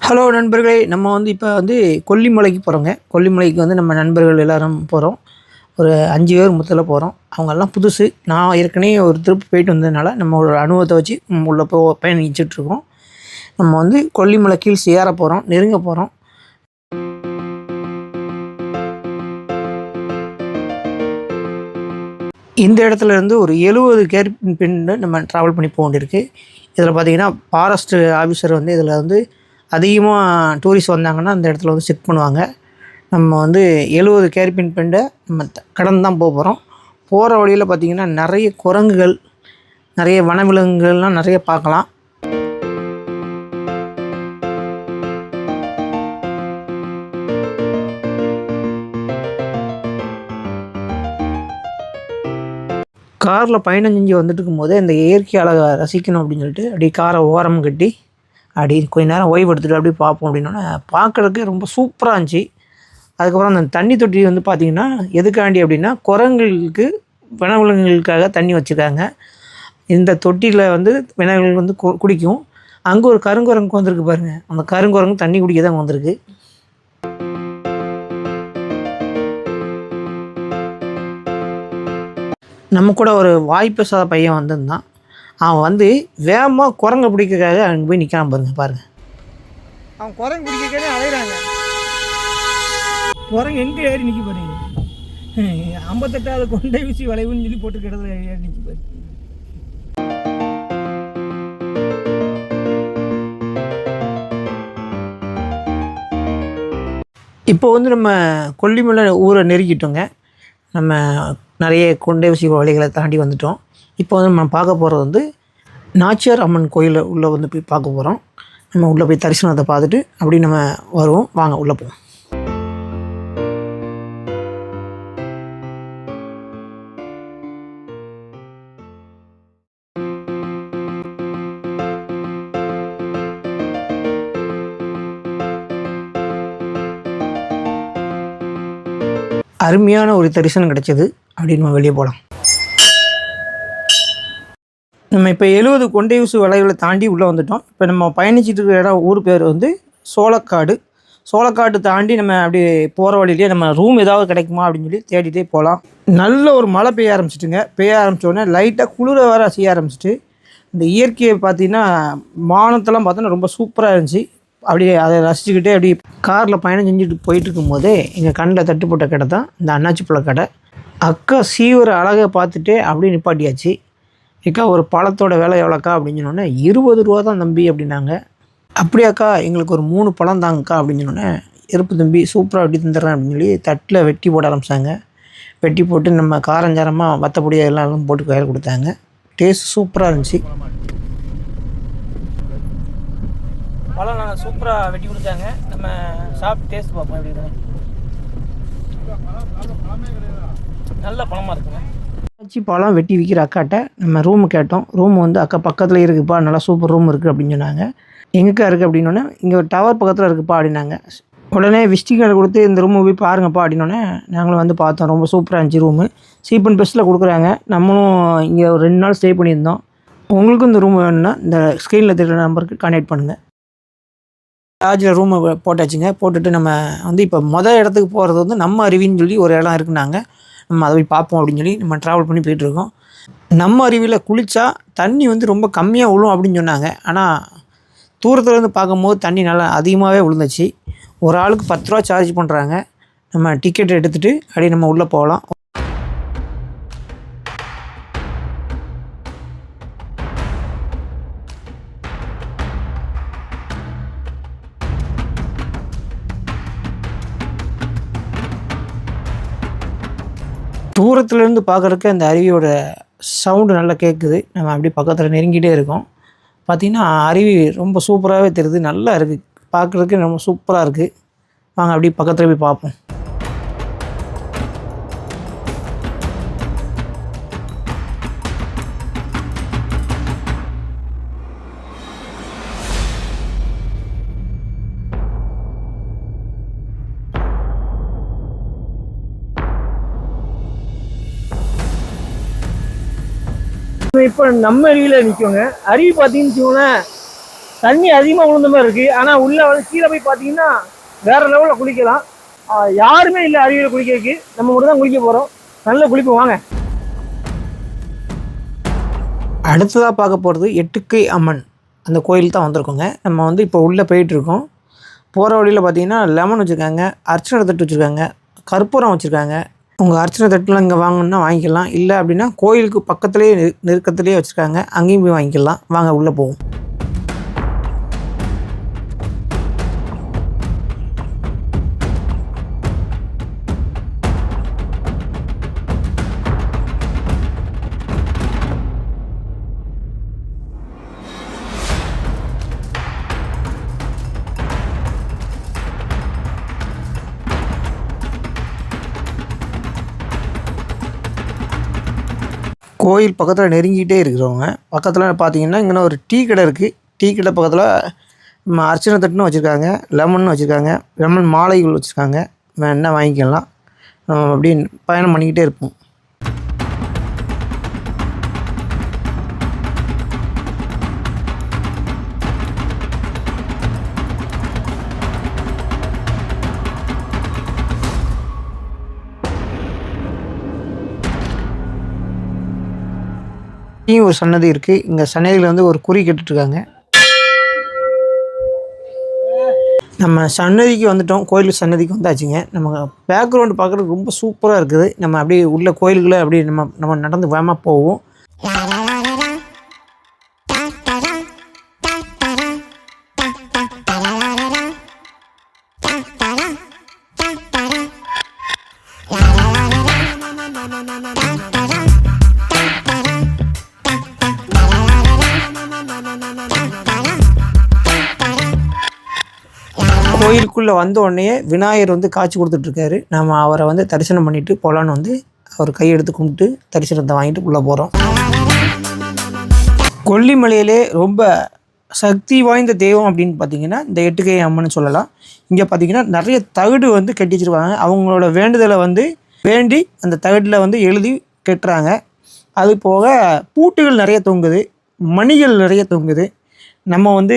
Hello நண்பர்களே! நம்ம இப்போ கொல்லிமலைக்கு போகிறோங்க. கொல்லிமலைக்கு நம்ம நண்பர்கள் எல்லோரும் போகிறோம். ஒரு 5 பேர் மொத்தத்தில் போகிறோம். அவங்கெல்லாம் புதுசு. நான் ஏற்கனவே ஒரு ட்ரிப் போயிட்டு வந்ததுனால நம்ம ஒரு அனுபவத்தை வச்சு உள்ளே பயணிச்சிட்ருக்கோம். நம்ம கொல்லிமலை ஹில்ஸ் ஏற போகிறோம், நெருங்க போகிறோம். இந்த இடத்துலேருந்து ஒரு 70 கேர்பின் நம்ம ட்ராவல் பண்ணி போக வேண்டியிருக்கு. இதில் பார்த்திங்கன்னா ஃபாரஸ்ட் ஆஃபீஸர் இதில் அதிகமாக டூரிஸ்ட் வந்தாங்கன்னா அந்த இடத்துல செக் பண்ணுவாங்க. நம்ம 70 கேர்பின் பெண்டை நம்ம கடந்து தான் போகிறோம். போகிற வழியில் பார்த்திங்கன்னா நிறைய குரங்குகள், நிறைய வனவிலங்குகள்லாம் நிறைய பார்க்கலாம். காரில் பயணம் செஞ்சு வந்துட்டு இருக்கும்போதே இந்த இயற்கை அழகை ரசிக்கணும் அப்படின்னு சொல்லிட்டு அப்படியே காரை ஓரம் கட்டி அப்படி கொஞ்ச நேரம் ஓய்வு எடுத்துகிட்டு அப்படியே பார்ப்போம் அப்படின்னோடனே பார்க்குறதுக்கு ரொம்ப சூப்பராக இருந்துச்சு. அதுக்கப்புறம் அந்த தண்ணி தொட்டி பார்த்திங்கன்னா எதுக்காண்டி அப்படின்னா குரங்குகளுக்கு, வனவிலங்குகளுக்காக தண்ணி வச்சுருக்காங்க. இந்த தொட்டியில் விலங்குகள் குடிக்கும். அங்கே ஒரு கருங்குரங்கு வந்திருக்கு பாருங்கள். அந்த கருங்குரங்கு தண்ணி குடிக்க தான் வந்திருக்கு. நம்ம கூட ஒரு வாய் பேசாத பையன் வந்திருந்தான். அவன் வேகமாக குரங்கை பிடிக்கிறதுக்காக அங்கே போய் நிற்காம பாருங்கள். அவன் குரங்கு பிடிக்கிறதே அலைகிறாங்க. குரங்கு எங்கே ஏறி நிற்க பாருங்க. 58வது கொண்டை வீசி வளைவுன்னு சொல்லி போட்டு கிடத்துல ஏறி நிற்க பாரு. இப்போ நம்ம கொல்லிமலை ஊரை நெருக்கிட்டோங்க. நம்ம நிறைய கொண்டை ஊசி வழிகளை தாண்டி வந்துட்டோம். இப்போ நம்ம பார்க்க போகிறது நாச்சியார் அம்மன் கோயிலை உள்ளே போய் பார்க்க போகிறோம். நம்ம உள்ளே போய் தரிசனத்தை பார்த்துட்டு அப்படி நம்ம வருவோம். வாங்க உள்ளே போவோம். அருமையான ஒரு தரிசனம் கிடைச்சது. அப்படின்னு நம்ம வெளியே போகலாம். நம்ம இப்போ 70 கொண்டை ஊசி வளைவுகளை தாண்டி உள்ளே வந்துட்டோம். இப்போ நம்ம பயணிச்சிட்டு இருக்கிற இடம் ஊர் பேர் சோளக்காடு. சோளக்காடு தாண்டி நம்ம அப்படி போகிற வழியிலேயே நம்ம ரூம் ஏதாவது கிடைக்குமா அப்படின்னு சொல்லி தேடிகிட்டே போகலாம். நல்ல ஒரு மழை பெய்ய ஆரம்பிச்சிட்டுங்க. பெய்ய ஆரம்பித்தோடனே லைட்டாக குளிர வேறு செய்ய ஆரம்பிச்சிட்டு இந்த இயற்கையை பார்த்திங்கன்னா வானத்தெல்லாம் பார்த்தோன்னா ரொம்ப சூப்பராக இருந்துச்சு. அப்படியே அதை ரசிச்சுக்கிட்டே அப்படி காரில் பயணம் செஞ்சுட்டு போயிட்டு இருக்கும்போதே எங்கள் கண்ணில் தட்டுப்பட்ட கடை தான் இந்த அண்ணாச்சி பழ கடை. அக்கா சீவர அழகை பார்த்துட்டே அப்படியே நிப்பாட்டியாச்சு. அக்கா ஒரு பழத்தோட விலை எவ்வளோக்கா அப்படின்னு சொன்னோன்னே 20 ரூபா தான் தம்பி அப்படின்னாங்க. அப்படியாக்கா எங்களுக்கு ஒரு 3 பழம் தாங்கக்கா அப்படின்னு சொன்னோன்னே இருப்பு தம்பி சூப்பராக வெட்டி தந்துடுறேன் அப்படின்னு சொல்லி தட்டில் வெட்டி போட ஆரம்பித்தாங்க. வெட்டி போட்டு நம்ம காரஞ்சாரமாக வத்தப்பொடி எல்லாம் போட்டு கையில் கொடுத்தாங்க. டேஸ்ட் சூப்பராக இருந்துச்சு. பழம் நாங்கள் சூப்பராக வெட்டி கொடுத்தாங்க. நம்ம சாப்பிட்டு டேஸ்ட் பார்ப்போம் எப்படி இருக்குங்க. நல்ல பழமாக இருக்குங்க. ஆச்சி பழம் வெட்டி விற்கிற அக்காட்ட நம்ம ரூமு கேட்டோம். ரூம் அக்கா பக்கத்தில் இருக்குப்பா, நல்லா சூப்பர் ரூம் இருக்குது அப்படின்னு சொன்னாங்க. எங்கேக்கா இருக்குது அப்படின்னோடனே இங்கே ஒரு டவர் பக்கத்தில் இருக்குப்பா அப்படின்னாங்க. உடனே விசிட்டிங் கார்டு கொடுத்து இந்த ரூமை போய் பாருங்கப்பா அப்படின்னோடனே நாங்களும் பார்த்தோம். ரொம்ப சூப்பராக இருந்துச்சு ரூமு. சீப் அண்ட் பெஸ்ட்டில் கொடுக்குறாங்க. நம்மளும் இங்கே ஒரு 2 நாள் ஸ்டே பண்ணியிருந்தோம். உங்களுக்கும் இந்த ரூம் வேணும்னா இந்த ஸ்க்ரீனில் தெரியுற நம்பருக்கு கான்டாக்ட் பண்ணுங்கள். லாட்ஜில் ரூமை போட்டாச்சுங்க. போட்டுட்டு நம்ம இப்போ மொதல் இடத்துக்கு போகிறது நம்ம அருவின்னு சொல்லி ஒரு இடம் இருக்குனாங்க. நம்ம அதை போய் பார்ப்போம் அப்படின்னு சொல்லி நம்ம ட்ராவல் பண்ணி போயிட்டுருக்கோம். நம்ம அருவியில் குளித்தா தண்ணி ரொம்ப கம்மியாக விழும் அப்படின்னு சொன்னாங்க. ஆனால் தூரத்துலேருந்து பார்க்கும்போது தண்ணி நல்லா அதிகமாகவே விழுந்துச்சு. ஒரு ஆளுக்கு 10 ரூபா சார்ஜ் பண்ணுறாங்க. நம்ம டிக்கெட் எடுத்துகிட்டு அப்படியே நம்ம உள்ளே போகலாம். தூரத்துலேருந்து பார்க்குறதுக்கு அந்த அருவியோட சவுண்டு நல்லா கேட்குது. நம்ம அப்படி பக்கத்தில் நெருங்கிட்டே இருக்கோம். பார்த்திங்கன்னா அருவி ரொம்ப சூப்பராகவே தெரியுது. நல்லா இருக்குது பார்க்குறதுக்கு, ரொம்ப சூப்பராக இருக்குது. வாங்க அப்படி பக்கத்தில் போய் பார்ப்போம். இப்போ நம்ம அருவியில் நிற்கோங்க. அருவி பார்த்தீங்கன்னு வச்சுக்கோங்களேன், தண்ணி அதிகமாக விழுந்த மாதிரி இருக்குது. ஆனால் உள்ளே வந்து கீழே போய் பார்த்தீங்கன்னா வேறு லெவலில் குளிக்கலாம். யாருமே இல்லை அருவியில் குளிக்கிறதுக்கு, நம்ம மட்டும் தான் குளிக்க போகிறோம். நல்ல குளிப்பு வாங்க. அடுத்ததாக பார்க்க போகிறது எட்டுக்கை அம்மன் அந்த கோயில் தான் வந்திருக்கோங்க. நம்ம வந்து இப்போ உள்ளே போயிட்டுருக்கோம். போகிற வழியில் பார்த்தீங்கன்னா லெமன் வச்சுருக்காங்க, அர்ச்சனை தட்டு வச்சுருக்காங்க, கற்பூரம் வச்சுருக்காங்க. உங்கள் அர்ச்சனை தட்டுலாம் இங்கே வாங்கணுன்னா வாங்கிக்கலாம். இல்லை அப்படின்னா கோயிலுக்கு பக்கத்துலேயே நெருக்கத்துலேயே வச்சுருக்காங்க, அங்கேயும் போய் வாங்கிக்கலாம். வாங்க உள்ளே போவோம். கோயில் பக்கத்தில் நெருங்கிட்டே இருக்கிறவங்க பக்கத்தில் பார்த்தீங்கன்னா இங்கே ஒரு டீ கடை இருக்குது. டீ கடை பக்கத்தில் அர்ச்சனை தட்டுன்னு வச்சுருக்காங்க, லெமன் வச்சுருக்காங்க, லெமன் மாலைகள் வச்சுருக்காங்க. என்ன வாங்கிக்கலாம். நம்ம அப்படியே பயணம் பண்ணிக்கிட்டே இருப்போம். ஒரு சன்னதி இருக்குது. இங்கே சன்னதியில் வந்து ஒரு குறி கேட்டுட்ருக்காங்க. நம்ம சன்னதிக்கு வந்துட்டோம். கோயில் சன்னதிக்கு வந்தாச்சுங்க. நம்ம பேக்ரவுண்டு பார்க்குறதுக்கு ரொம்ப சூப்பராக இருக்குது. நம்ம அப்படியே உள்ள கோயிலுக்குள்ளே அப்படியே நம்ம நடந்து வேகமாக போவோம். கோயிலுக்குள்ளே வந்த உடனே விநாயகர் வந்து காட்சி கொடுத்துட்ருக்காரு. நம்ம அவரை வந்து தரிசனம் பண்ணிவிட்டு போகலான்னு வந்து அவர் கையெடுத்து கும்பிட்டு தரிசனத்தை வாங்கிட்டு உள்ளே போகிறோம். கொல்லிமலையிலே ரொம்ப சக்தி வாய்ந்த தெய்வம் அப்படின்னு பார்த்தீங்கன்னா இந்த எட்டுக்கை அம்மன் சொல்லலாம். இங்கே பார்த்தீங்கன்னா நிறைய தகடு வந்து கட்டி வச்சுருவாங்க. அவங்களோட வேண்டுதலை வந்து வேண்டி அந்த தகடில் வந்து எழுதி கட்டுறாங்க. அது போக பூட்டுகள் நிறைய தொங்குது, மணிகள் நிறைய தொங்குது. நம்ம வந்து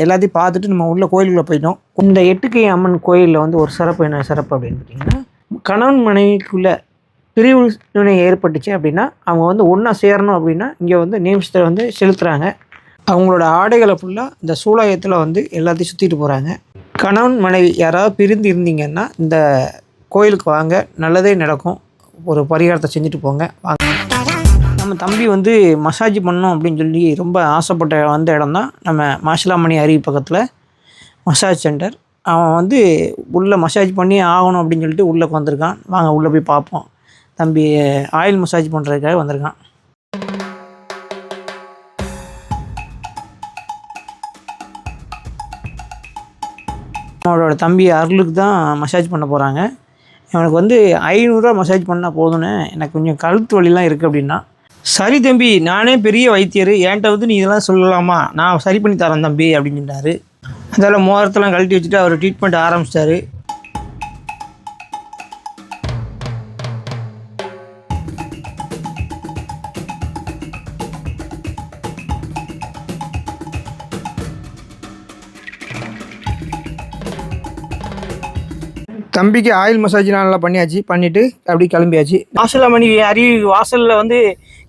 எல்லாத்தையும் பார்த்துட்டு நம்ம உள்ள கோயிலுக்குள்ளே போயிட்டோம். இந்த எட்டுக்கை அம்மன் கோயிலில் வந்து ஒரு சிறப்பு என்ன சிறப்பு அப்படின்னு பார்த்தீங்கன்னா, கணவன் மனைவிக்குள்ளே பிரிவினை ஏற்பட்டுச்சு அப்படின்னா அவங்க வந்து ஒன்றா சேரணும் அப்படின்னா இங்கே வந்து நிமிஷத்தில் வந்து செலுத்துகிறாங்க. அவங்களோட ஆடைகளை ஃபுல்லாக இந்த சூலாயத்தில் வந்து எல்லாத்தையும் சுற்றிட்டு போகிறாங்க. கணவன் மனைவி யாராவது பிரிந்து இருந்தீங்கன்னா இந்த கோயிலுக்கு வாங்க, நல்லதே நடக்கும். ஒரு பரிகாரத்தை செஞ்சுட்டு போங்க. வாங்க. நம்ம தம்பி வந்து மசாஜ் பண்ணோம் அப்படின்னு சொல்லி ரொம்ப ஆசைப்பட்ட வந்த இடம் தான் நம்ம மாசிலாமணி அருவி பக்கத்தில் மசாஜ் சென்டர். அவன் வந்து உள்ளே மசாஜ் பண்ணி ஆகணும் அப்படின்னு சொல்லிட்டு உள்ளே வந்திருக்கான். வாங்க உள்ளே போய் பார்ப்போம். தம்பி ஆயில் மசாஜ் பண்ணுறதுக்காக வந்திருக்கான். அவனோட தம்பி அருளுக்கு தான் மசாஜ் பண்ண போகிறாங்க. அவனுக்கு வந்து 500 மசாஜ் பண்ணால் போதும்னு, எனக்கு கொஞ்சம் கழுத்து வலிலாம் இருக்குது அப்படின்னா. சரி தம்பி, நானே பெரிய வைத்தியர், என்கிட்ட வந்து நீ இதெல்லாம் சொல்லலாமா, நான் சரி பண்ணி தரேன் தம்பி அப்படின்னு சொன்னார். அதெல்லாம் மோதிரத்தெல்லாம் கழட்டி வச்சுட்டு அவர் ட்ரீட்மெண்ட் ஆரம்பிச்சிட்டாரு. தம்பிக்கு ஆயில் மசாஜ் நல்லா பண்ணியாச்சு. பண்ணிவிட்டு அப்படி கிளம்பியாச்சு. மாசிலாமணி அருவி வாசலில் வந்து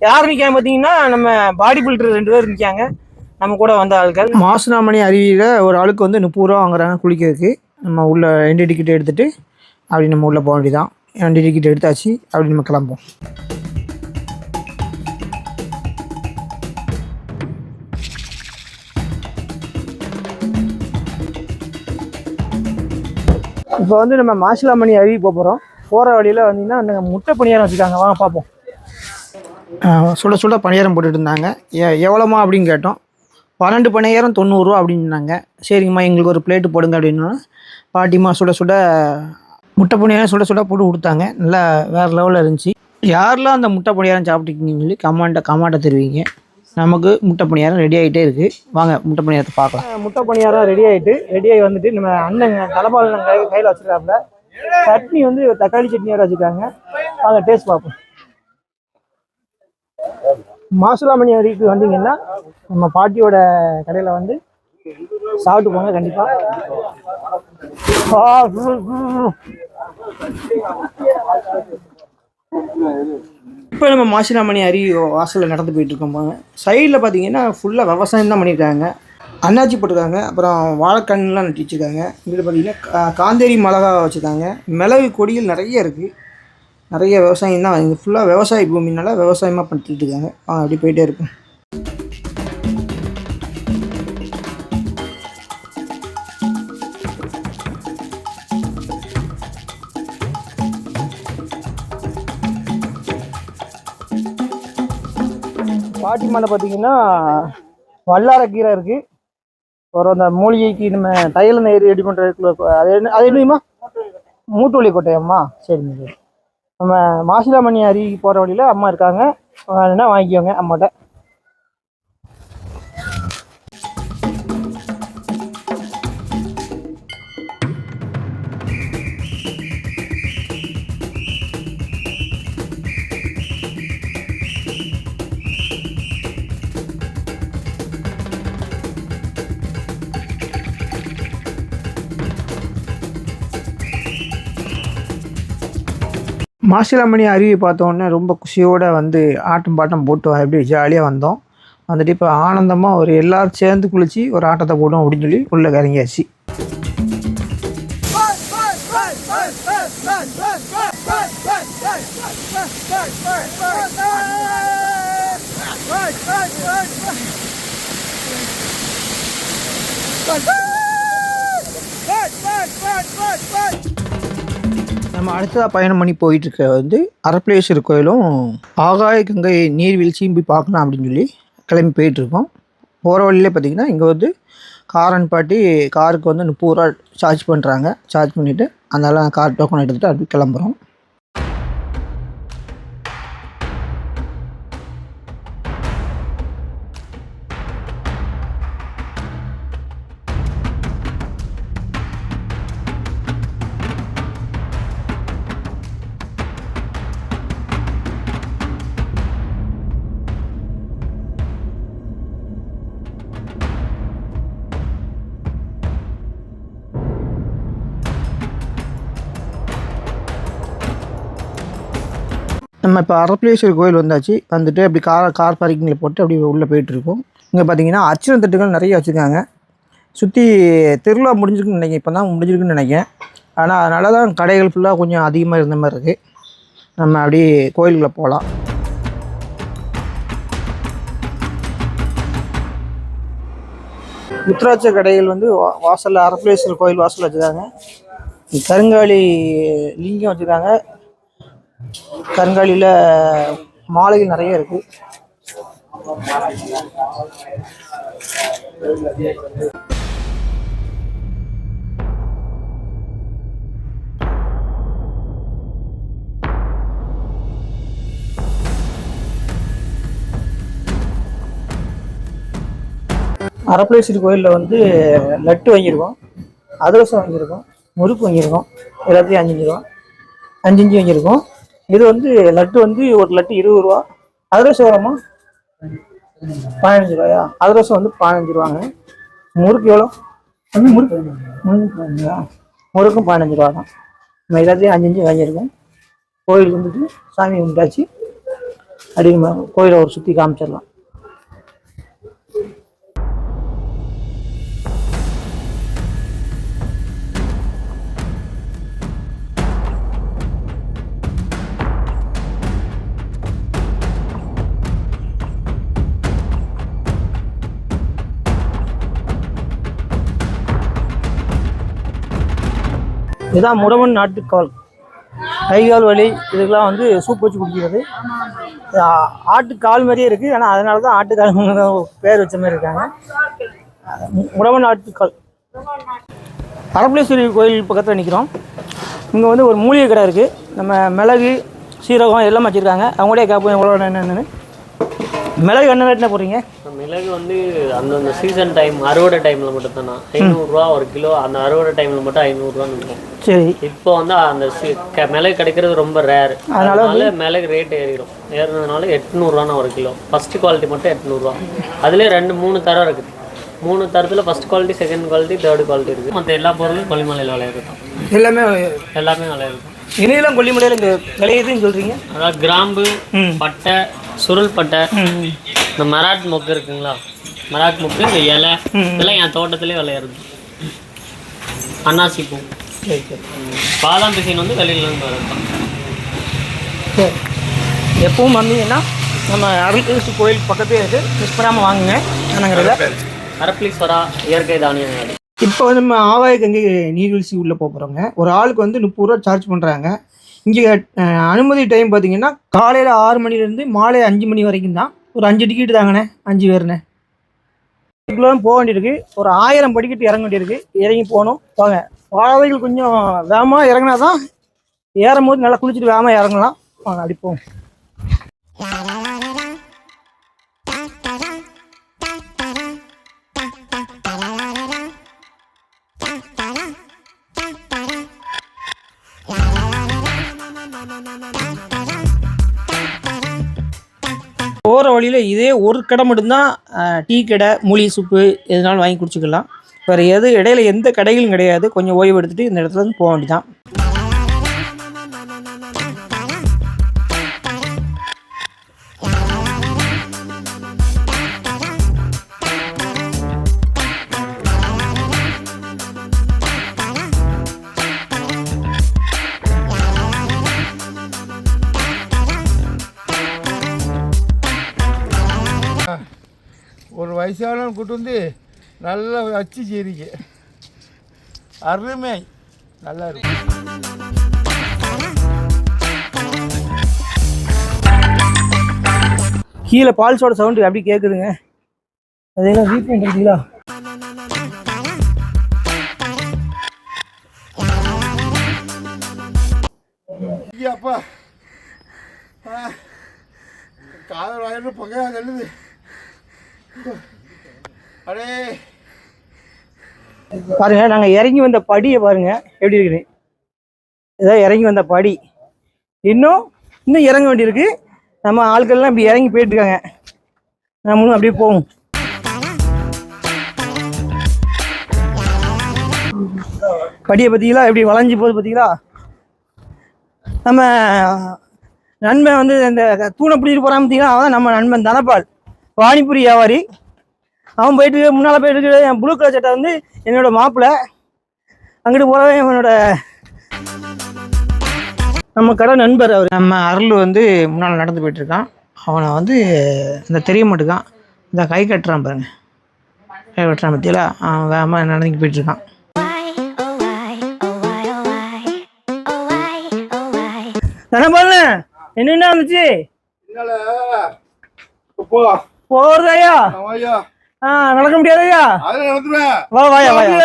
யார் நிற்காங்க பார்த்தீங்கன்னா, நம்ம பாடி பில்டர் 2 பேர் நிற்காங்க, நம்ம கூட வந்த ஆட்கள். மாசிலாமணி அருவியில் ஒரு ஆளுக்கு வந்து 30 ரூபா வாங்குறாங்க குளிக்கிறதுக்கு. நம்ம உள்ள என்ட்ரி டிக்கெட் எடுத்துகிட்டு அப்படி நம்ம உள்ளே போக வேண்டியதான். என்ட்ரி டிக்கெட் எடுத்தாச்சு, அப்படி நம்ம கிளம்போம். இப்போ வந்து நம்ம மாசிலாமணி அருவி போகிறோம். போகிற வழியில் வந்தீங்கன்னா அந்த முட்டை பணியாரம் வச்சுருக்காங்க, வாங்க பார்ப்போம். சுட சுட பணியாரம் போட்டுட்டு இருந்தாங்க. எவ்வளோமா அப்படின்னு கேட்டோம். 12 பணியாரம் 90 ரூபா அப்படின்னு சொன்னாங்க. சரிங்கம்மா எங்களுக்கு ஒரு பிளேட்டு போடுங்க அப்படின்னா பாட்டிமா சுட சுட முட்டை பணியாரம் சுட சுட போட்டு கொடுத்தாங்க. நல்லா வேறு லெவலில் இருந்துச்சு. யாரெல்லாம் அந்த முட்டை பணியாரம் சாப்பிட்டுக்கிங்கன்னு சொல்லி கமாண்டை தெரிவிங்க. நமக்கு முட்டை பணியாரம் ரெடி ஆகிட்டே இருக்குது. வாங்க முட்டை பணியாரத்தை பார்க்கலாம். முட்டை பணியாரம் ரெடி ஆகி வந்துட்டு நம்ம அண்ணன் தலைப்பால் கையில் வச்சுருக்காப்புல. சட்னி வந்து தக்காளி சட்னி வேறு வச்சுருக்காங்க. வாங்க டேஸ்ட் பார்ப்போம். மாசிலாமணி அருவிக்கு வந்தீங்கன்னா நம்ம பாட்டியோட கடையில் வந்து சாப்பிட்டு போங்க கண்டிப்பாக. இப்போ நம்ம மாசிலாமணி அருவி வாசலில் நடந்து போயிட்டு இருக்கோம். சைடில் பார்த்தீங்கன்னா ஃபுல்லாக விவசாயம் தான் பண்ணியிருக்காங்க. அன்னாச்சி போட்டிருக்காங்க, அப்புறம் வாழைக்கன்னுலாம் நட்டு வச்சுருக்காங்க. இதில் பார்த்தீங்கன்னா காந்தேரி மிளகா வச்சுருக்காங்க. மிளகு கொடிகள் நிறைய இருக்குது. நிறைய விவசாயம் தான், இது ஃபுல்லாக விவசாய பூமினால விவசாயமாக பண்ணிட்டு இருக்காங்க. அப்படி போயிட்டே இருக்கும். பாட்டி மலை பார்த்தீங்கன்னா வல்லாரக்கீரை இருக்குது. அப்புறம் அந்த மூலிகைக்கு நம்ம தையல் நெய் ரெடி பண்ணுறதுக்குள்ள அது என்னமா மூட்டுவலி கொட்டையம்மா. சரிங்க சரி. நம்ம மாசிலாமணி அருவிக்கு போகிற வழியில் அம்மா இருக்காங்க, வேணுன்னா வாங்கிக்கோங்க அம்மாட்ட. மாசிலாமணி அருவி பார்த்தோன்னே ரொம்ப குஷியோடு வந்து ஆட்டம் பாட்டம் போட்டு அப்படியே ஜாலியாக வந்தோம். வந்துட்டு இப்போ ஆனந்தமாக ஒரு எல்லோரும் சேர்ந்து குளித்து ஒரு ஆட்டத்தை போட்டோம் அப்படின்னு சொல்லி உள்ளே இறங்கியாச்சு. நம்ம அடுத்ததாக பயணம் பண்ணி போயிட்டுருக்க வந்து அரப்பளேஸ்வரர் கோயிலும் ஆகாய கங்கை நீர்வீழ்ச்சியும் போய் பார்க்கலாம் அப்படின்னு சொல்லி கிளம்பி போயிட்டுருக்கோம். போகிற வழியிலே பார்த்திங்கன்னா இங்கே வந்து காரன் பாட்டி காருக்கு வந்து 30 ரூபா சார்ஜ் பண்ணுறாங்க. சார்ஜ் பண்ணிவிட்டு அதனால கார் டோக்கன் எடுத்துகிட்டு அப்படி கிளம்புறோம். நம்ம இப்போ அரப்பளேஸ்வரர் கோயில் வந்தாச்சு. வந்துட்டு அப்படி கார் பார்க்கிங்கில் போட்டு அப்படி உள்ளே போயிட்டுருக்கோம். இங்கே பார்த்தீங்கன்னா அர்ச்சனை தட்டுகள் நிறைய வச்சுருக்காங்க. சுற்றி திருவிழா முடிஞ்சிருக்குன்னு நினைக்கிறேன், இப்போ தான் முடிஞ்சிருக்குன்னு நினைக்கிறேன். ஆனால் அதனால தான் கடைகள் ஃபுல்லாக கொஞ்சம் அதிகமாக இருந்த மாதிரி இருக்குது. நம்ம அப்படியே கோயிலுக்குள்ளே போகலாம். உத்திராட்ச கடைகள் வந்து வாசலில் அரப்பளேஸ்வரர் கோயில் வாசலில் வச்சுருக்காங்க. கருங்காலி லிங்கம் வச்சுருக்காங்க. கருங்காலியில் மாலைகள் நிறைய இருக்குது. அரப்பளேஸ்வரர் கோயிலில் வந்து லட்டு வாங்கியிருக்கோம், அதிரசம் வாங்கியிருக்கோம், முறுக்கு வாங்கியிருக்கோம். எல்லாத்தையும் 5 ரூபா 5 வாங்கியிருக்கோம். இது வந்து லட்டு வந்து ஒரு லட்டு 20 ரூபா. அதிரசம் வரமா 15 ரூபாயா? அதிரசம் வந்து 15 ரூபாங்க. முறுக்கு எவ்வளோ? முறுக்கும் 15 ரூபா தான். நம்ம எல்லாத்தையும் 5 வாங்கியிருக்கோம். கோயில் வந்துட்டு சாமி கும்பிட்டாச்சு. அப்படிங்க கோயிலை ஒரு சுற்றி காமிச்சிடலாம். இதுதான் முடவன் நாட்டுக்கால். கைகால் வலி இதுக்கெல்லாம் வந்து சூப் வச்சு குடிக்கிறது. ஆட்டுக்கால் மாதிரியே இருக்குது, ஆனால் அதனால தான் ஆட்டுக்கால் பேர் வச்ச மாதிரி இருக்காங்க. முடவன் ஆட்டுக்கால். அரப்பளேஸ்வரர் கோயில் பக்கத்தில் நிற்கிறோம். இங்கே வந்து ஒரு மூலிகை கடை இருக்குது. நம்ம மிளகு சீரகம் எல்லாம் வச்சுருக்காங்க. அவங்களே கேட்போம் எவ்வளோ என்னென்னு. மிளகு என்ன ரேட்னா போடுறீங்க? மிளகு வந்து அந்தந்த சீசன் டைம் அறுவடை டைமில் மட்டும் தானே 500 ரூபா ஒரு கிலோ. அந்த அறுவடை டைமில் மட்டும் 500 ரூபான்னு இருக்கும். சரி. இப்போ வந்து அந்த மிளகு கிடைக்கிறது ரொம்ப ரேர். அதனால மிளகு ரேட் ஏறினதுனால 800 ரூபானா ஒரு கிலோ. ஃபர்ஸ்ட் குவாலிட்டி மட்டும் 800 ரூபா. அதுலேயே 2-3 தரம் இருக்குது. 3 தரத்தில் first quality, second quality, third quality இருக்குது. மற்ற எல்லா பொருளும் கொல்லிமலையில் விளையிறது எல்லாமே எல்லாமே விளையிறது. இனியெல்லாம் கொல்லிமலையில் இந்த விளையுதுன்னு சொல்கிறீங்க. அதாவது கிராம்பு, பட்டை, சுருள் பட்டை, இந்த மராட் மொக்கு இருக்குங்களா, மராட் மொக்கு, இந்த இலை இதெல்லாம் என் தோட்டத்திலே விளையிறது. அன்னாசி பூ, பாதாம் பிசின் வந்து வெளியிலேருந்து வரதான். சரி, எப்பவும் வந்தீங்கன்னா நம்ம அருள்கிருஷ்ண கோயில் பக்கத்தே இருக்குது, மிஸ் பண்ணாமல் வாங்குங்க. என்னங்கிறத அரப்ளீஸ்வரா இயற்கை தானியம். இப்போ வந்து நம்ம ஆகாய கங்கை நீர்வீழ்ச்சி உள்ளே போகிறோங்க. ஒரு ஆளுக்கு வந்து 30 ரூபா சார்ஜ் பண்ணுறாங்க. இங்கே அனுமதி டைம் பார்த்தீங்கன்னா காலையில் 6 மணிலேருந்து மாலை 5 மணி வரைக்கும் தான். ஒரு 5 டிக்கெட்டு தாங்கண்ணே, 5 பேருண்ணே. இதுக்குள்ள போக வேண்டியிருக்கு. ஒரு 1000 படிக்கட்டு இறங்க வேண்டியிருக்கு. இறங்கி போகணும். வாங்க, பாதைகள் கொஞ்சம் வேகமாக இறங்கினா தான் ஏறும் போது நல்லா குளிச்சுட்டு வேகமாக இறங்கலாம். வாங்க அடிப்போம். போகிற வழியில் இதே ஒரு கடை மட்டும்தான் டீ கடை, மூலிகை சூப்பு எதுனாலும் வாங்கி குடிச்சிக்கலாம். வேறு இடையில எந்த கடைகளும் கிடையாது. கொஞ்சம் ஓய்வு எடுத்துகிட்டு இந்த இடத்துல இருந்து போக வேண்டியதான். ஒரு வயசானவன் கூட்டு வந்து நல்லா வச்சு சீரிக்கு அருமை நல்லா இருக்கும். கீழே பால்ஸோட சவுண்டு அப்படி கேட்குதுங்க. அதெல்லாம் வீட் பண்ணுறீங்களா? அப்பா காதல் வாயிட்டு புகையா தள்ளுது. அடே பாருங்க, நாங்கள் இறங்கி வந்த படியை பாருங்க எப்படி இருக்குது. ஏதோ இறங்கி வந்த படி இன்னும் இறங்க வேண்டியிருக்கு. நம்ம ஆட்கள்லாம் இப்படி இறங்கி போயிட்டு இருக்காங்க. நம்மளும் அப்படியே போவோம். படியை பார்த்தீங்களா எப்படி வளைஞ்சி போகுது பார்த்தீங்களா? நம்ம நண்பன் வந்து இந்த தூணை பிடிச்சிட்டு போகிறான் பார்த்தீங்களா? அவன் நம்ம நண்பன் தனபால், பானிபுரி வியாபாரி. அவன் போயிட்டு முன்னால் போயிட்டு என் ப்ளூ கலர் சட்டை வந்து என்னோட மாப்பிள்ளை. அங்கிட்டு போகிறவன் என்னோட நம்ம கடை நண்பர். அவர் நம்ம அருள் வந்து முன்னால் நடந்து போயிட்டுருக்கான். அவனை வந்து இந்த தெரிய மாட்டுக்கான். இந்த கை கட்டுறான் பாருங்க, கை கட்டுறான் பற்றியில அவன் வேகமாக நடந்து போயிட்டுருக்கான். தனபால் என்னென்ன இருந்துச்சு போறதையா? நடக்க முடியாதையா? வா வாயா வாயா.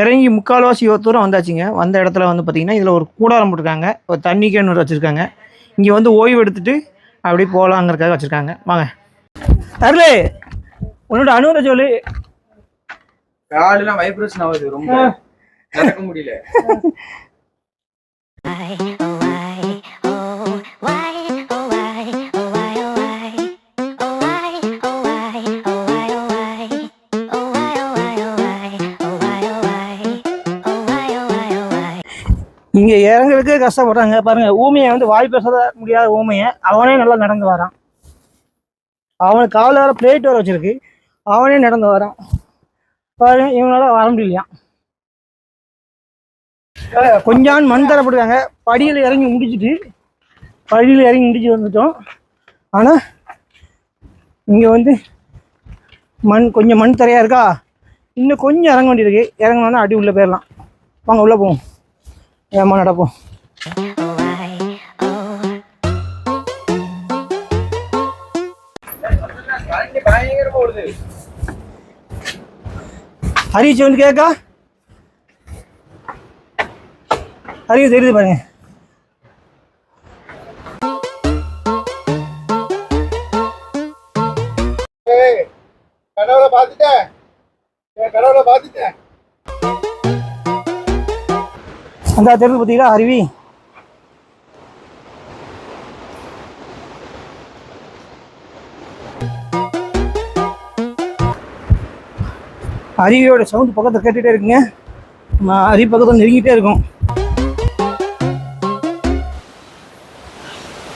இறங்கி முக்கால்வாசி தூரம் வந்தாச்சுங்க. வந்த இடத்துல வந்து பார்த்தீங்கன்னா இதில் ஒரு கூடாரம் போட்டிருக்காங்க, ஒரு தண்ணி கேன் வச்சுருக்காங்க. இங்கே வந்து ஓய்வு எடுத்துட்டு அப்படி போகலாங்கிறதுக்காக வச்சுருக்காங்க. வாங்க அருளே, உன்னோட அனுபவத்தை சொல்லு. காலெல்லாம் வைப்ரேஷன் ஆகுது, ரொம்ப நடக்க முடியல. இங்கே இறங்குறதுக்கே கஷ்டப்படுறாங்க பாருங்க. ஊமையை வந்து வாய் பேச முடியாத ஊமையை அவனே நல்லா நடந்து வரான். அவனுக்கு கால் வேற பிளேட் வர வச்சிருக்கு, அவனே நடந்து வரான் பாருங்க. இவனால வர முடியலையா? கொஞ்சம் மண் தரப்படுறாங்க. படியில் இறங்கி முடிச்சு வந்துட்டோம். ஆனால் இங்கே வந்து கொஞ்சம் மண் தரையாக இருக்கா. இன்னும் கொஞ்சம் இறங்க வேண்டியிருக்கு. இறங்கினோன்னா அடி உள்ளே போயிடலாம். வாங்க உள்ளே போவோம், ஏமா நடப்போம். ஹரிச்சு வந்து கேட்கா, ஹரி தெரியுது பாருங்க. கடவுளை பார்த்துட்டேன். அந்த தெரிஞ்சு பார்த்தீங்களா அருவி? அருவியோட சவுண்ட் பக்கத்தில் கேட்டுகிட்டே இருக்குங்க. நம்ம அருவி பக்கத்தில் நெருங்கிட்டே இருக்கும்.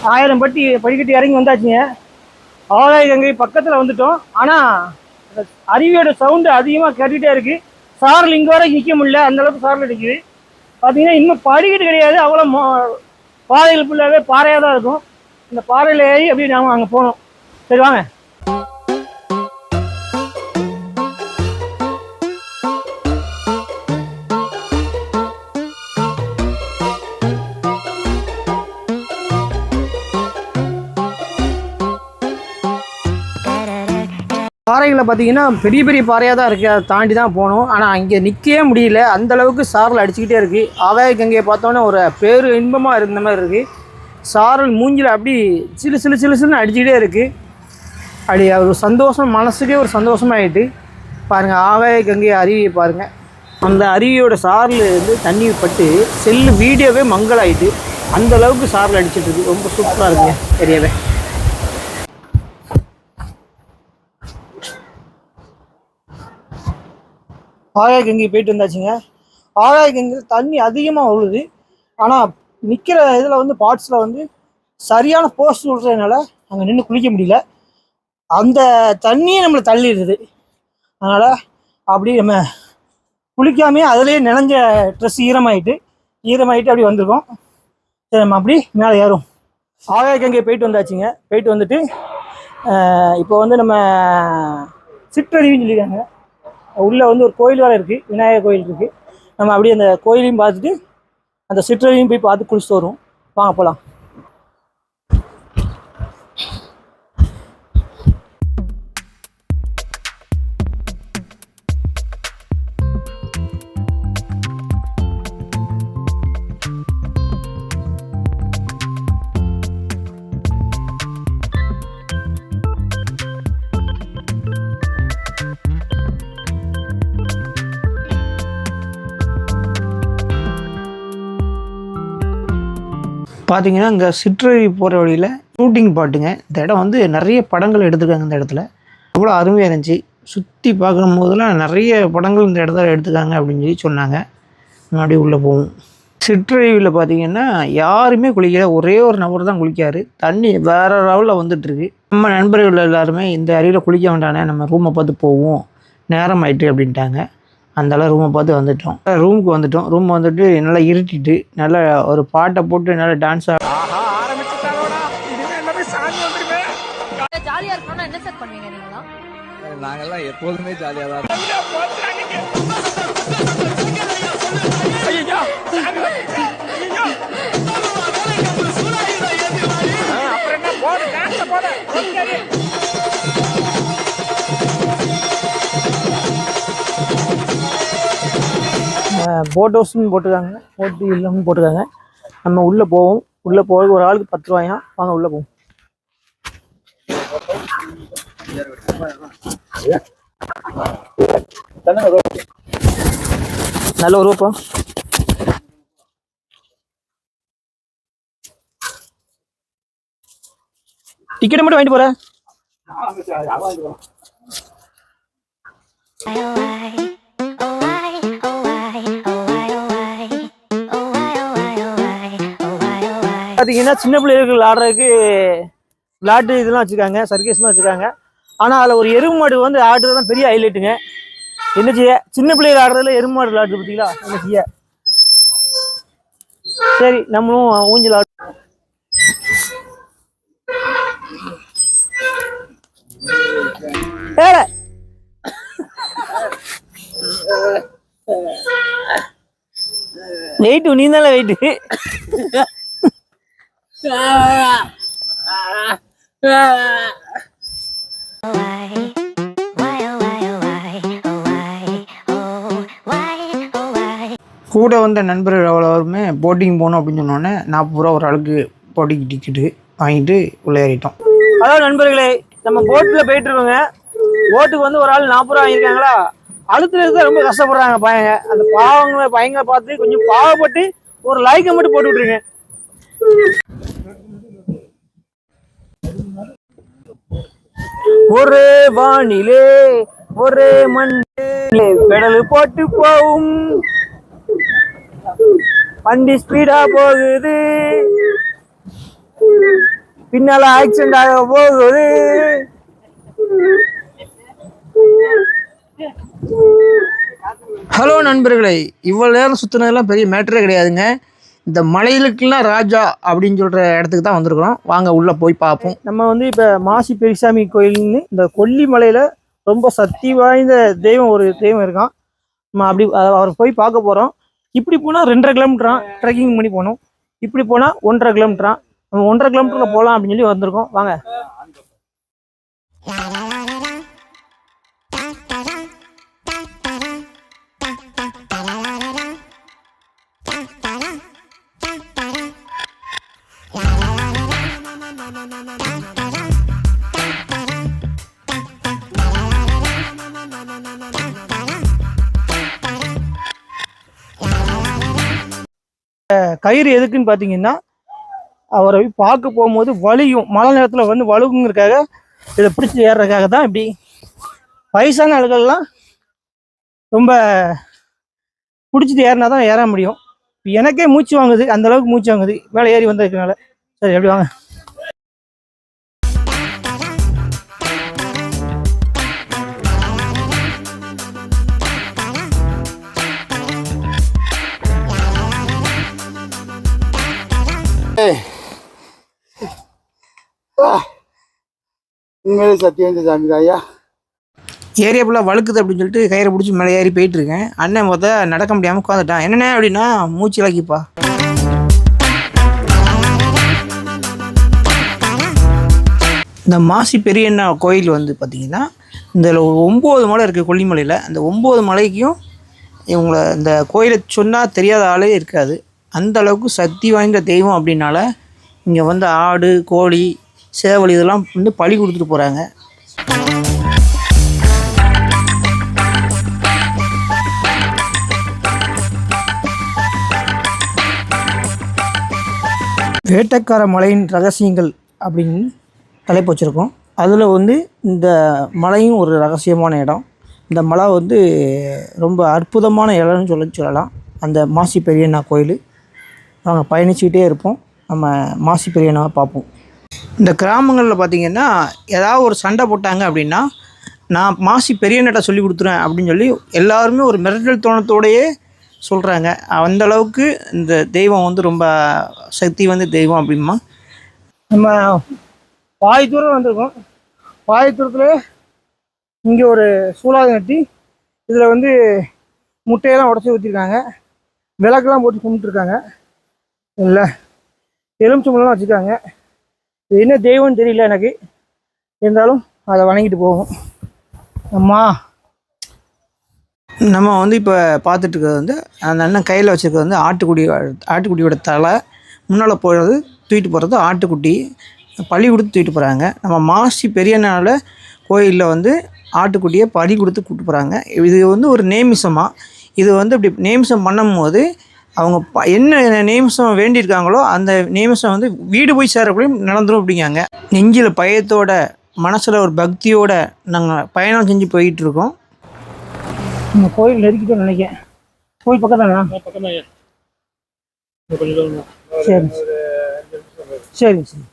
1000 படிக்கட்டு இறங்கி வந்தாச்சுங்க. ஆகாய கங்கை பக்கத்தில் வந்துட்டோம். ஆனால் அருவியோட சவுண்டு அதிகமாக கேட்டுகிட்டே இருக்குது. சாரல் இங்கே வர நிற்க முடியல, அந்தளவுக்கு சாரல் அடிக்குது. பார்த்தீங்கன்னா இன்னும் படிக்கட்டு கிடையாது, அவ்வளோ பாதைகள் ஃபுல்லாகவே பாறையாக தான் இருக்கும். இந்த பாறையில் ஏறி அப்படியே நாம அங்கே போகணும். சரி வாங்க. பாறைகளை பார்த்தீங்கன்னா பெரிய பெரிய பாறையாக தான் இருக்குது. அதை தாண்டி தான் போகணும். ஆனால் இங்கே நிற்கவே முடியல, அந்தளவுக்கு சாரல் அடிச்சுக்கிட்டே இருக்குது. ஆகாய கங்கையை பார்த்தோன்னே ஒரு பேரு இன்பமாக இருந்த மாதிரி இருக்குது. சாரல் மூஞ்சில் அப்படி சிலு சிலு சிலு சிலுன்னு அடிச்சுக்கிட்டே இருக்குது. அப்படி ஒரு சந்தோஷம், மனசுக்கே ஒரு சந்தோஷமாகிட்டு பாருங்கள். ஆகாய கங்கை அருவியை பாருங்கள். அந்த அருவியோட சாரல் வந்து தண்ணி பட்டு செல்லு வீடியோவே மங்கலாயிட்டு அந்தளவுக்கு சாரல் அடிச்சிட்டு இருக்கு. ரொம்ப சூப்பராக இருக்குங்க ஏரியாவே. ஆகாய கங்கை போயிட்டு வந்தாச்சுங்க. ஆகாய கங்கை தண்ணி அதிகமாக உழுது. ஆனால் நிற்கிற இதில் வந்து பார்ட்ஸில் வந்து சரியான போஸ்ட் விடுறதுனால அங்கே நின்று குளிக்க முடியல. அந்த தண்ணியே நம்மளை தள்ளிடுது. அதனால் அப்படி நம்ம குளிக்காமே அதிலே நினைஞ்ச ட்ரெஸ் ஈரமாயிட்டு அப்படி வந்திருக்கோம். சரி, நம்ம அப்படி மேலே ஏறும். ஆகாய கங்கை போயிட்டு வந்தாச்சுங்க. போயிட்டு வந்துட்டு இப்போ வந்து நம்ம சிற்றறிவின்னு சொல்லியிருக்காங்க. உள்ளே வந்து ஒரு கோயில் வேறு இருக்குது, விநாயகர் கோயில் இருக்குது. நம்ம அப்படியே அந்த கோயிலையும் பார்த்துட்டு அந்த சிற்றறிவையும் போய் பார்த்து குளிச்சுட்டு வருவோம். வாங்க போகலாம். பார்த்தீங்கன்னா இங்கே சிற்றறி போகிற வழியில் ஷூட்டிங் பாட்டுங்க. இந்த இடம் வந்து நிறைய படங்கள் எடுத்துருக்காங்க. இந்த இடத்துல அவ்வளோ அருமையாக இருந்துச்சு. சுற்றி பார்க்கும் போதெல்லாம் நிறைய படங்கள் இந்த இடத்துல எடுத்துக்காங்க அப்படின்னு சொல்லி சொன்னாங்க. அப்படியே உள்ளே போவோம். சிற்றறிவில் பார்த்தீங்கன்னா யாருமே குளிக்கல, ஒரே ஒரு நபர் தான் குளிக்காரு. தண்ணி வேறு லெவலில் வந்துட்டுருக்கு. நம்ம நண்பர்கள் எல்லாருமே இந்த அருவியில் குளிக்க வேண்டானே, நம்ம ரூமை பார்த்து போவோம், நேரம் ஆயிட்டு அப்படின்ட்டாங்க. அந்தளவு ரூமை பார்த்து வந்துட்டோம். ரூமுக்கு வந்துட்டோம். ரூம் வந்துட்டு நல்லா இருட்டிட்டு நல்லா ஒரு பாட்டை போட்டு நல்லா டான்ஸ் ஜாலியா இருக்கணும்னா என்ன சார் பண்ணுவீங்க நீங்களா? நாங்கெல்லாம் எப்போதுமே ஜாலியாக தான் இருக்கோம். போட் ஹவுஸ்ன்னு போட்டிருக்காங்க, போட்டு இல்லைன்னு போட்டிருக்காங்க. நம்ம உள்ளே போவோம். உள்ளே போக ஒரு ஆளுக்கு 10 ரூபாயா. வாங்க உள்ளே போவோம். நல்ல ஒரு ரூபா. டிக்கெட் மட்டும் வாங்கிட்டு போகிறேன். பார்த்தீங்கன்னா சின்ன பிள்ளைகளுக்கு விளாடுறதுக்கு விளாட்டு இதெல்லாம் வச்சுருக்காங்க, சர்க்கஸ்லாம் வச்சுருக்காங்க. ஆனால் அதில் ஒரு எருமை மாடு வந்து ஆடுறது தான் பெரிய ஹைலைட்டுங்க. என்ன செய்ய, சின்ன பிள்ளைகள் ஆடுறதுல எருமை மாடு விளாட்டு பார்த்தீங்களா, என்ன செய்ய. சரி, நம்மளும் ஊஞ்சல் ஆடு. வெயிட்டு நீ தானே வெயிட்டு. கூட வந்த நண்பர்கள் அவ்வளோருமே போட்டிங் போகணும் அப்படின்னு சொன்னோன்னே 40 ரூபா ஒரு ஆளுக்கு போட்டிங் டிக்கெட்டு வாங்கிட்டு உள்ளே ஏறிட்டோம். அதாவது நண்பர்களே, நம்ம போட்டில் போயிட்டு இருக்கோங்க. போட்டுக்கு வந்து ஒரு ஆள் 40 ரூபா வாங்கியிருக்காங்களா, அழுத்துறதுக்கு ரொம்ப கஷ்டப்படுறாங்க பையங்க. அந்த பையங்களை பார்த்து கொஞ்சம் பாவப்பட்டு ஒரு லைக்கை மட்டும் போட்டு விட்ருங்க. ஒரே வானிலே ஒரே மண்ணிலே பெடல் போட்டு போகும் வண்டி ஸ்பீடா போகுது, பின்னால ஆக்சிடென்ட் ஆக போகுது. ஹலோ நண்பர்களே, இவ்வளோ நேரம் சுற்றினதெல்லாம் பெரிய மேட்டரே கிடையாதுங்க. இந்த மலைகளுக்கெல்லாம் ராஜா அப்படின்னு சொல்கிற இடத்துக்கு தான் வந்திருக்கிறோம். வாங்க உள்ளே போய் பார்ப்போம். நம்ம வந்து இப்போ மாசி பெரியசாமி கோயில்னு இந்த கொல்லிமலையில் ரொம்ப சக்தி வாய்ந்த தெய்வம், ஒரு தெய்வம் இருக்கான். நம்ம அப்படி அவரை போய் பார்க்க போகிறோம். இப்படி போனால் 2.5 கிலோமீட்டரான் ட்ரெக்கிங் பண்ணி போகணும். இப்படி போனால் 1.5 கிலோமீட்டரான். நம்ம 1.5 கிலோமீட்டரில் போகலாம் அப்படின்னு சொல்லி வந்திருக்கோம். வாங்க. கயிறு எதுக்குன்னு பார்த்தீங்கன்னா, அவரை பார்க்க போகும்போது வலியும், மழை நேரத்தில் வந்து வலுங்குறதுக்காக இதை பிடிச்சி ஏறுறதுக்காக தான். இப்படி வயசான ஆளுகள்லாம் ரொம்ப பிடிச்சிட்டு ஏறினா தான் ஏற முடியும். எனக்கே மூச்சு வாங்குது, அந்த அளவுக்கு மூச்சு வாங்குது மேலே ஏறி வந்ததுனால. சரி, எப்படி வாங்க. உண்மையிலே சத்தியம் சாமி ஐயா. ஏரியா ஃபுல்லாக வழுக்குது அப்படின்னு சொல்லிட்டு கயிறை பிடிச்சி மேலே ஏறி போயிட்டு இருக்கேன். அண்ணன் மொத்தம் நடக்க முடியாமல் உட்காந்துட்டான். என்னென்ன அப்படின்னா மூச்சு இலக்கிப்பா. இந்த மாசி பெரியண்ணா கோயில் வந்து பார்த்திங்கன்னா, இதில் ஒரு 9 மலை இருக்குது கொல்லிமலையில். அந்த 9 மலைக்கும் இவங்களை இந்த கோயிலை சொன்னால் தெரியாத ஆளே இருக்காது. அந்த அளவுக்கு சக்தி வாய்ந்த தெய்வம் அப்படின்னால இங்கே வந்து ஆடு, கோழி, சேவல் இதெல்லாம் வந்து பலி கொடுத்துட்டு போகிறாங்க. வேட்டக்கார மலையின் ரகசியங்கள் அப்படின்னு தலைப்பு வச்சுருக்கோம். அதில் வந்து இந்த மலையும் ஒரு ரகசியமான இடம். இந்த மலை வந்து ரொம்ப அற்புதமான இடம்னு சொல்லலாம். அந்த மாசி பெரியண்ணா கோயில். நாங்கள் பயணிச்சுக்கிட்டே இருப்போம். நம்ம மாசி பெரியண்ணாவை பார்ப்போம். இந்த கிராமங்களில் பார்த்திங்கன்னா ஏதாவது ஒரு சண்டை போட்டாங்க அப்படின்னா, நான் மாசி பெரியண்ணாட்ட சொல்லி கொடுத்துறேன் அப்படின்னு சொல்லி எல்லாருமே ஒரு மிரட்டல் தோணத்தோடையே சொல்கிறாங்க. அந்தளவுக்கு இந்த தெய்வம் வந்து ரொம்ப சக்தி வந்து தெய்வம் அப்படிமா. நம்ம பாயத்தூரம் வந்திருக்கோம். பாயத்தூரத்தில் இங்கே ஒரு சூழாது நட்டி இதில் வந்து முட்டையெல்லாம் உடச்சி ஊற்றிருக்காங்க. விளக்கெல்லாம் போட்டு கும்பிட்டுருக்காங்க. இல்லை, எலுமிச்சம்பழம்லாம் வச்சுருக்காங்க. இது என்ன தெய்வம்னு தெரியல எனக்கு. இருந்தாலும் அதை வணங்கிட்டு போவோம். நம்ம வந்து இப்போ பார்த்துட்டு இருக்கிறது வந்து அந்த அண்ணன் கையில் வச்சுருக்கிறது வந்து ஆட்டுக்குட்டியோட தலை. முன்னால் போகிறது தூக்கிட்டு போகிறது ஆட்டுக்குட்டி. பலி கொடுத்து தூக்கிட்டு போகிறாங்க. நம்ம மாசி பெரியண்ணால கோயிலில் வந்து ஆட்டுக்குட்டியை பலி கொடுத்து கூப்பிட்டு போகிறாங்க. இது வந்து ஒரு நேமிசமாக. இது வந்து இப்படி நேமிசம் பண்ணும்போது அவங்க என்ன நேமிசம் வேண்டியிருக்காங்களோ அந்த நேமிசம் வந்து வீடு போய் சேரக்கூடிய நடந்துடும் அப்படிங்காங்க. நெஞ்சில் பயத்தோட, மனசில் ஒரு பக்தியோட நாங்கள் பயணம் செஞ்சு போயிட்டுருக்கோம். நம்ம கோயில் நெருக்கிட்டோம் நினைக்கிறேன். கோயில் பக்கம் தானே? சரி சரி சரி.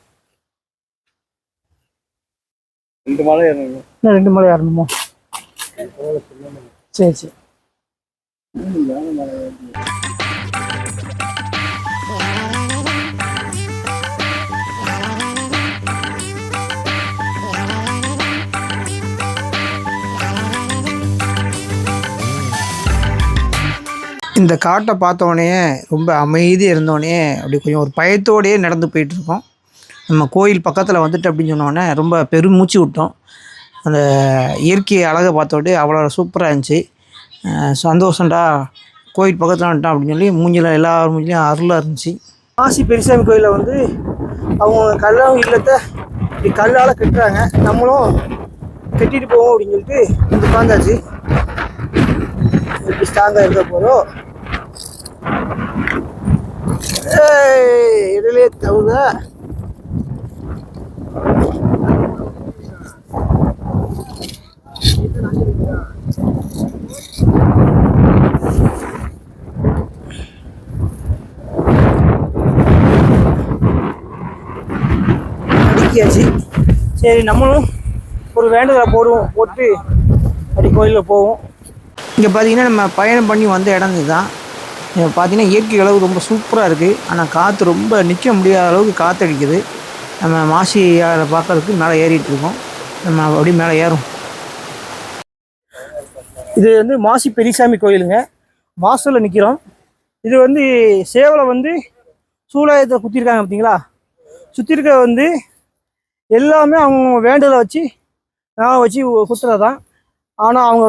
2 மலை ஏறணும். 2 மலை ஏறணுமோ? சரி சரி. இந்த காட்டை பார்த்தோடனே ரொம்ப அமைதியாக இருந்தோடனே அப்படி கொஞ்சம் ஒரு பயத்தோடையே நடந்து போயிட்டுருக்கோம். நம்ம கோயில் பக்கத்தில் வந்துட்டு அப்படின்னு சொன்னோடனே ரொம்ப பெருமூச்சு விட்டோம். அந்த இயற்கை அழகை பார்த்தோடனே அவ்வளோ சூப்பராக இருந்துச்சு. சந்தோஷம்டா, கோயில் பக்கத்தில் வந்துட்டோம் அப்படின்னு சொல்லி மூஞ்சில் எல்லார் மூஞ்சிலையும் அருளாக இருந்துச்சு. மாசி பெரியசாமி கோயிலில் வந்து அவங்க கல்லாக இல்லத்தை இப்படி கல்லால் கட்டுறாங்க. நம்மளும் கட்டிட்டு போவோம் அப்படின்னு சொல்லிட்டு இந்த உட்காந்தாச்சு. எப்படி ஸ்ட்ராங்காக இருக்க போகிறோம். இடையிலே தவுத இறக்கியாச்சு. சரி நம்மளும் ஒரு வேண்டுதலை போட்டு அப்படி கோயிலில் போவோம். இங்கே பார்த்தீங்கன்னா நம்ம பயணம் பண்ணி வந்த இடம் இதுதான். பார்த்தீங்கன்னா இயற்கை அளவு ரொம்ப சூப்பராக இருக்குது. ஆனால் காற்று ரொம்ப நிற்க முடியாத அளவுக்கு காற்று அடிக்குது. நம்ம மாசி பார்க்கறதுக்கு மேலே ஏறிட்டு இருக்கோம். நம்ம அப்படியே மேலே ஏறும். இது வந்து மாசி பெரியசாமி கோயிலுங்க. வாசலில் நிற்கிறோம். இது வந்து சேவலை வந்து சூலாயத்தை குத்திருக்காங்க பார்த்தீங்களா. சுற்றி இருக்க வந்து எல்லாமே அவங்க வேண்டுதலை வச்சு குத்துறது தான். ஆனால் அவங்க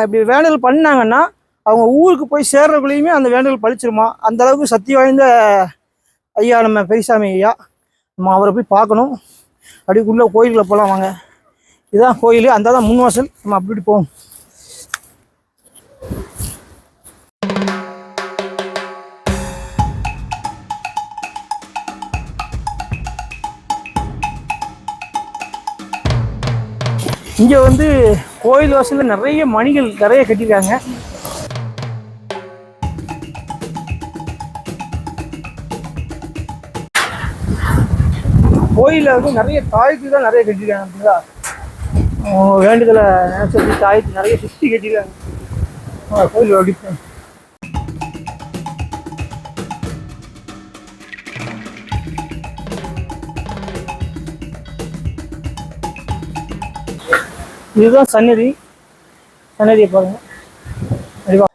இப்படி வேண்டுதல் பண்ணாங்கன்னா அவங்க ஊருக்கு போய் சேர்றதுக்குள்ளேயுமே அந்த வேண்டுதல் பழிச்சிருமா. அந்த அளவுக்கு சக்தி வாய்ந்த ஐயா நம்ம பெரியசாமி ஐயா. நம்ம அவரை போய் பார்க்கணும். அப்படிக்குள்ளே கோயிலுக்குள்ளே போகலாம் வாங்க. இதுதான் கோயில், அந்த தான் முன் வாசல். நம்ம அப்படி போவோம். இங்கே வந்து கோயில் வாசலில் நிறைய மணிகள் நிறைய கட்டியிருக்காங்க. கோயிலில் வந்து நிறைய தாயத்து தான் நிறைய கட்டியிருக்காங்க அப்படிங்களா. வேண்டுதலை நினைச்சது தாயத்து நிறைய சுற்றி கட்டியிருக்காங்க கோயில். அப்படி இதுதான் சன்னதியை பாருங்க. அப்படிவா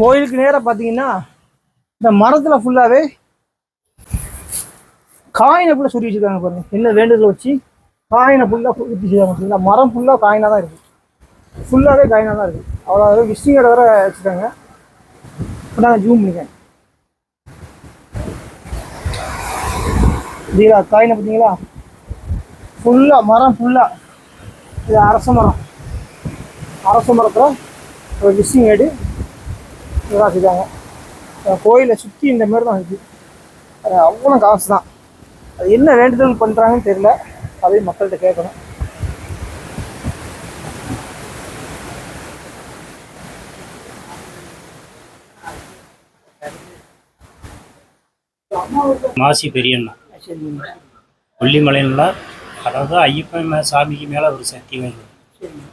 கோயிலுக்கு நேராக பார்த்தீங்கன்னா இந்த மரத்தில் ஃபுல்லாகவே காயினை ஃபுல்லாக சுற்றி வச்சுருக்காங்க பாருங்க. என்ன வேண்டுதலை வச்சு காயினை ஃபுல்லாக ஊற்றி வச்சுருக்காங்க. மரம் ஃபுல்லாக காயினாக தான் இருக்குது. ஃபுல்லாகவே காயினாக தான் இருக்குது. அவ்வளோ விசிட்டிங் கடை வேறு வச்சுருக்காங்க. இப்போ நான் ஜூம் பண்ணிக்கேன். இதா காயினை பார்த்தீங்களா, ஃபுல்லாக மரம் ஃபுல்லாக. இது அரச மரத்தில் ஒரு விசிட்டிங் ஏடு இதெல்லாம் வச்சுருக்காங்க. கோயிலை சுற்றி இந்த மாதிரி தான் இருக்குது. அது அவ்வளோ காசு தான். அது என்ன வேண்டுதல் பண்ணுறாங்கன்னு தெரியல. அதையும் மக்கள்கிட்ட கேட்கணும். மாசி பெரியண்ணா கொல்லிமலையில், அதாவது ஐயப்பன் சாமிக்கு மேலே ஒரு சக்தி வாய்ந்தது.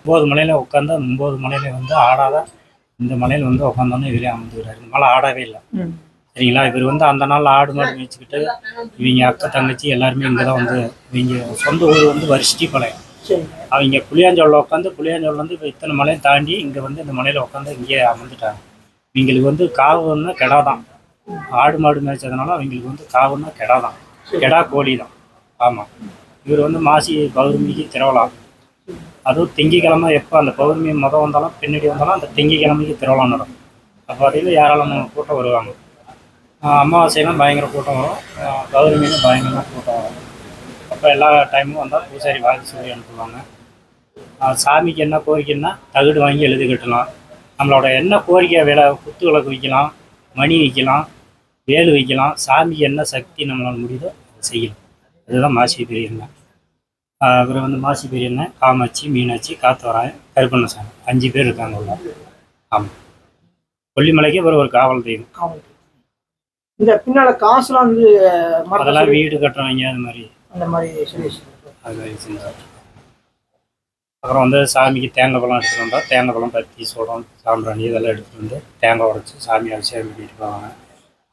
9 மலையில் உட்காந்து அந்த 9 மலையில் வந்து ஆடாத இந்த மலையில் வந்து உட்காந்தோன்னு இவரே அமர்ந்துக்கிறாரு. இந்த மலை ஆடவே இல்லை. சரிங்களா. இவர் வந்து அந்த நாள் ஆடு மாடு மேய்ச்சிக்கிட்டு இவங்க அக்கா தங்கச்சி எல்லாருமே இங்கே தான் வந்து இவங்க சொந்த ஊர் வந்து வரிஷ்டிபாளையம். அவங்க புளியாஞ்சோளில் உட்காந்து புளியாஞ்சோளில் வந்து இப்போ இத்தனை மலையை தாண்டி இங்கே வந்து இந்த மலையில் உட்காந்து இங்கேயே அமர்ந்துட்டாங்க. இவங்களுக்கு வந்து காவுன்னா கெடா தான். ஆடு மாடு மேய்ச்சதுனால அவங்களுக்கு வந்து காவுன்னா கெடா தான், கெடா கோழி தான். ஆமாம். இவர் வந்து மாசி பௌர்ணமிக்கு திருவிழா, அதுவும் திங்கக்கிழமை எப்போ அந்த பௌர்ணமி வந்தாலும் பின்னாடி வந்தாலும் அந்த திங்கக்கிழமைக்கு திருவிழா நடக்கும். அப்போ அதில் யாராலும் கூட்டம் வருவாங்க. அமாவாசையெல்லாம் பயங்கர கூட்டம் வரும், பௌர்ணமியிலும் பயங்கரமாக கூட்டம் வரும். அப்போ எல்லா டைமும் வந்தால் பூசாரி வாழ்த்து சொல்லி அனுப்புவாங்க. சாமிக்கு என்ன கோரிக்கைன்னா தகுடு வாங்கி எழுதி கட்டலாம். நம்மளோட என்ன கோரிக்கை குத்து விளக்கு வைக்கலாம், மணி வைக்கலாம், வேலு வைக்கலாம். சாமிக்கு என்ன சக்தி நம்மளால் முடியுதோ அதை செய்யலாம். அதுதான் மாசி பெரியண்ணன். அப்புறம் வந்து மாசி பெரியண்ணன், காமாட்சி, மீனாட்சி, காத்தவராயன், கருப்பண்ணசாமி 5 பேர் இருக்காங்க உள்ள. ஆமாம். கொல்லிமலைக்கு அப்புறம் ஒரு காவல் தெய்வம். இந்த பின்னால காசுலாம் வந்து அதெல்லாம் வீடு கட்டுறவங்க அந்த மாதிரி அது மாதிரி செஞ்சாங்க. அப்புறம் வந்து சாமிக்கு தேங்காய் பழம் எடுத்துகிட்டு வந்தால் தேங்காய் பழம், பத்தி, சோளம், சாம்பிராணி இதெல்லாம் எடுத்துகிட்டு வந்து தேங்காய் உடைச்சி சாமி அபிஷேகம் பண்ணிட்டு போவாங்க.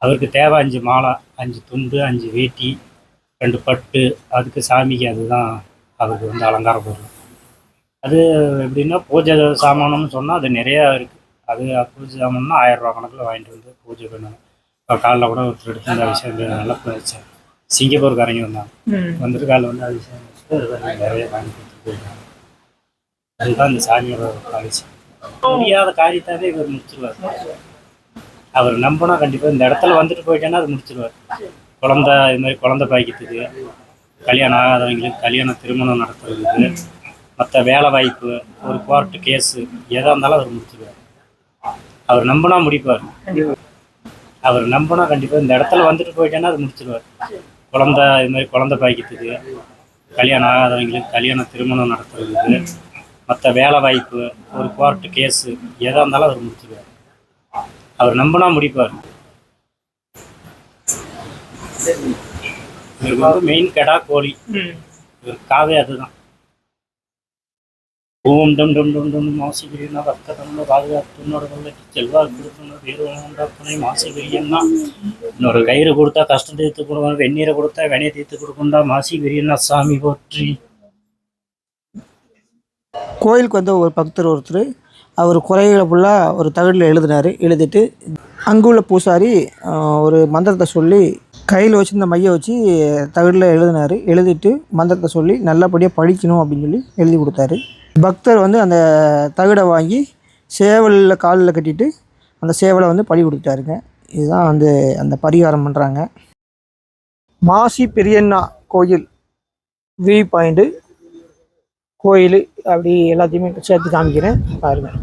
அவருக்கு தேவை 5 மாலை, 5 துண்டு, 5 வேட்டி, 2 பட்டு. அதுக்கு சாமிக்கு அதுதான் அவருக்கு வந்து அலங்கார பொருள். அது எப்படின்னா பூஜை சாமானம்னு சொன்னால் அது நிறையா இருக்குது. அது பூஜை சாமான்னா 1000 ரூபா கணக்கில் வாங்கிட்டு வந்து பூஜை பண்ணணும். இப்போ காலைல கூட ஒருத்தர் எடுத்து வந்து அபிஷேகம் நல்லா வச்சேன். சிங்கப்பூர்காரங்க வந்தாங்க, வந்துட்டு காலையில் வந்து அபிஷேகம் வச்சுட்டு நிறைய வாங்கி கொடுத்துட்டு போயிருக்காங்க. அதுதான் இந்த சாமியோட காலேஜ். முடியாத காரியத்தாவே இவர் முடிச்சிருவார். அவர் நம்பினா கண்டிப்பாக இந்த இடத்துல வந்துட்டு போயிட்டேன்னா அது முடிச்சிருவார். குழந்தை இது மாதிரி குழந்தை பாய்க்கிறதுக்கு, கல்யாணம் ஆகாதவங்களுக்கு கல்யாணம் திருமணம் நடத்துறதுக்கு, மற்ற வேலை வாய்ப்பு, ஒரு கோர்ட்டு கேஸு எதாக இருந்தாலும் அவர் முடிச்சிருவார். அவர் நம்பினா முடிப்பார். அவர் நம்பினா கண்டிப்பாக இந்த இடத்துல வந்துட்டு போயிட்டேன்னா அது முடிச்சிருவார். குழந்தை இது மாதிரி குழந்தை பாய்க்கிறதுக்கு, கல்யாணம் ஆகாதவங்களுக்கு கல்யாணம் திருமணம் நடத்துறதுக்கு, மற்ற வேலை வாய்ப்பு, ஒரு கோர்ட்டு கேஸு எதாக இருந்தாலும் அவர் முடிச்சுக்குவார். அவர் நம்பினா முடிப்பார். இவருக்கு வந்து மெயின் கடா கோழி, இவருக்கு காவே அதுதான். ஓம் டம் டம் டம் டம் மாசி பிரியனா வர்க்கதம்னு பாதுகாத்துன்னோட கொள்ளைக்கு செல்வாக்கு கொடுத்தோன்னு வேறு உண்டாப்பனை மாசி பிரியன்னா. இன்னொரு கயிறு கொடுத்தா கஷ்டம் தீர்த்து கொடுக்கணும், வெந்நீரை கொடுத்தா வெனையை தீர்த்து கொடுக்கண்டா மாசி பிரியன்னா சாமி போற்றி. கோயிலுக்கு வந்து ஒரு பக்தர் ஒருத்தர் அவர் குறைகளை ஃபுல்லாக ஒரு தகடில் எழுதினார். எழுதிட்டு அங்கே உள்ள பூசாரி ஒரு மந்திரத்தை சொல்லி கையில் வச்சு இந்த மையை வச்சு தகடில் எழுதினார். எழுதிட்டு மந்திரத்தை சொல்லி நல்லபடியாக படிக்கணும் அப்படின்னு சொல்லி எழுதி கொடுத்தாரு. பக்தர் வந்து அந்த தகடை வாங்கி சேவலில் காலில் கட்டிட்டு அந்த சேவலை வந்து பழி கொடுத்துட்டாருங்க. இதுதான் வந்து அந்த பரிகாரம் பண்ணுறாங்க. மாசி பெரியண்ணா கோயில் வியூ பாயிண்ட்டு, கோயில் அப்படி எல்லாத்தையுமே சேர்த்து காமிக்கிறேன் பாருங்கள்.